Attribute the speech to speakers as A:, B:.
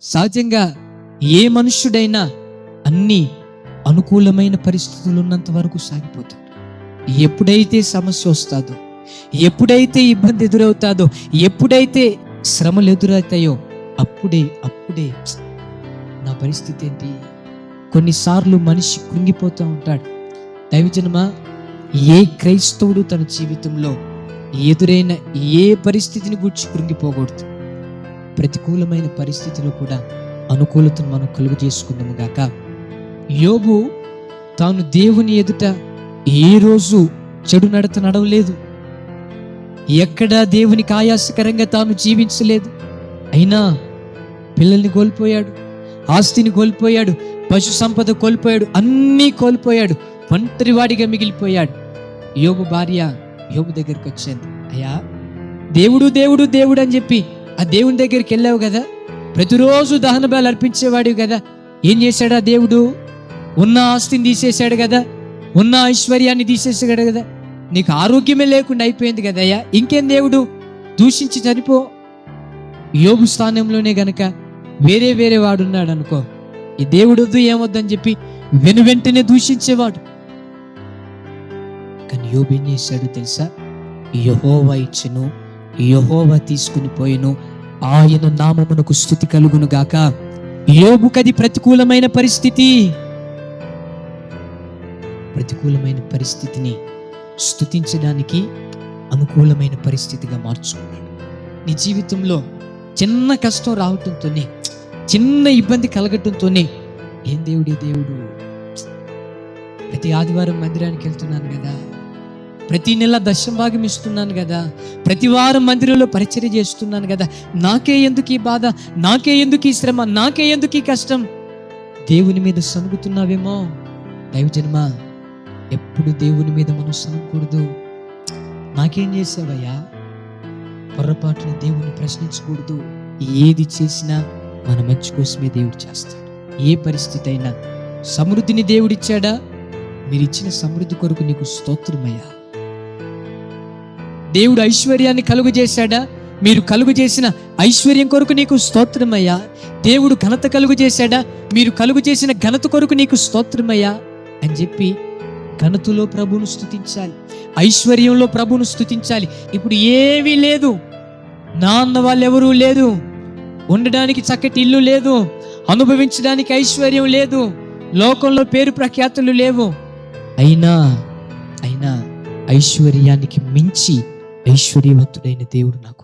A: సహజంగా ఏ మనుష్యుడైనా అన్ని అనుకూలమైన పరిస్థితులు ఉన్నంత వరకు సాగిపోతాడు. ఎప్పుడైతే సమస్య వస్తుందో, ఎప్పుడైతే ఇబ్బంది ఎదురవుతాదో, ఎప్పుడైతే శ్రమలు ఎదురవుతాయో అప్పుడే నా పరిస్థితి ఏంటి? కొన్నిసార్లు మనిషి కృంగిపోతూ ఉంటాడు. దైవజనమా, ఏ క్రైస్తవుడు తన జీవితంలో ఎదురైన ఏ పరిస్థితిని గూర్చి కృంగిపోకూడదు. ప్రతికూలమైన పరిస్థితిలో కూడా అనుకూలతను మనం కలుగు చేసుకుందాము గాక. యోబు తాను దేవుని ఎదుట ఏ రోజు చెడు నడత నడవలేదు, ఎక్కడా దేవునికి ఆయాసకరంగా తాను జీవించలేదు. అయినా పిల్లల్ని కోల్పోయాడు, ఆస్తిని కోల్పోయాడు, పశు సంపద కోల్పోయాడు, అన్నీ కోల్పోయాడు, ఒంటరివాడిగా మిగిలిపోయాడు. యోబు భార్య యోబు దగ్గరికి వచ్చింది. అయ్యా, దేవుడు దేవుడు దేవుడు అని చెప్పి ఆ దేవుని దగ్గరికి వెళ్ళావు కదా, ప్రతిరోజు దహన బలి అర్పించేవాడు కదా, ఏం చేశాడు ఆ దేవుడు? ఉన్న ఆస్తిని తీసేశాడు కదా, ఉన్న ఐశ్వర్యాన్ని తీసేసాడు కదా, నీకు ఆరోగ్యమే లేకుండా అయిపోయింది కదయ్యా, ఇంకేం దేవుడు? దూషించి చనిపో. యోబు స్థానంలోనే గనక వేరే వాడున్నాడు అనుకో, ఈ దేవుడు వద్దు ఏమొద్దని చెప్పి వెంటనే దూషించేవాడు. కానీ యోబు ఏం చేశాడు తెలుసా? యెహోవా ఇచ్చెను, యెహోవా తీసుకుని పోయెను, ఆయన నామమునకు స్తుతి కలుగును గాక. యోబుకది ప్రతికూలమైన పరిస్థితి. ప్రతికూలమైన పరిస్థితిని స్తుతించడానికి అనుకూలమైన పరిస్థితిగా మార్చుకున్నాడు. నీ జీవితంలో చిన్న కష్టం రావటంతోనే, చిన్న ఇబ్బంది కలగటంతోనే, ఏం దేవుడి దేవుడు, ప్రతి ఆదివారం మందిరానికి వెళ్తున్నాను కదా, ప్రతి నెల దశంభాగం ఇస్తున్నాను కదా, ప్రతి వారం మందిరంలో పరిచర్య చేస్తున్నాను కదా, నాకే ఎందుకు ఈ బాధ, నాకే ఎందుకు ఈ శ్రమ, నాకే ఎందుకు ఈ కష్టం? దేవుని మీద సనుగుతున్నావేమో. దైవజనమా, ఎప్పుడు దేవుని మీద మనం సనగకూడదు. నాకేం చేసావయ్యా? పొరపాటున దేవుని ప్రశ్నించకూడదు. ఏది చేసినా మన మంచి కోసమే దేవుడు చేస్తాడు. ఏ పరిస్థితి అయినా సమృద్ధిని దేవుడిచ్చాడా? మీరు ఇచ్చిన సమృద్ధి కొరకు నీకు స్తోత్రమయ్యా. దేవుడు ఐశ్వర్యాన్ని కలుగు చేశాడా? మీరు కలుగు చేసిన ఐశ్వర్యం కొరకు నీకు స్తోత్రమయ్యా. దేవుడు ఘనత కలుగు చేశాడా? మీరు కలుగు చేసిన ఘనత కొరకు నీకు స్తోత్రమయ్యా అని చెప్పి ఘనతలో ప్రభువును స్తుతించాలి, ఐశ్వర్యంలో ప్రభువును స్తుతించాలి. ఇప్పుడు ఏమీ లేదు, నాన్న వాళ్ళు ఎవరూ లేదు, ఉండడానికి చక్కటి ఇల్లు లేదు, అనుభవించడానికి ఐశ్వర్యం లేదు, లోకంలో పేరు ప్రఖ్యాతులు లేవు. అయినా ఐశ్వర్యానికి మించి ఐశ్వర్యవంతుడైన దేవుడు నాకు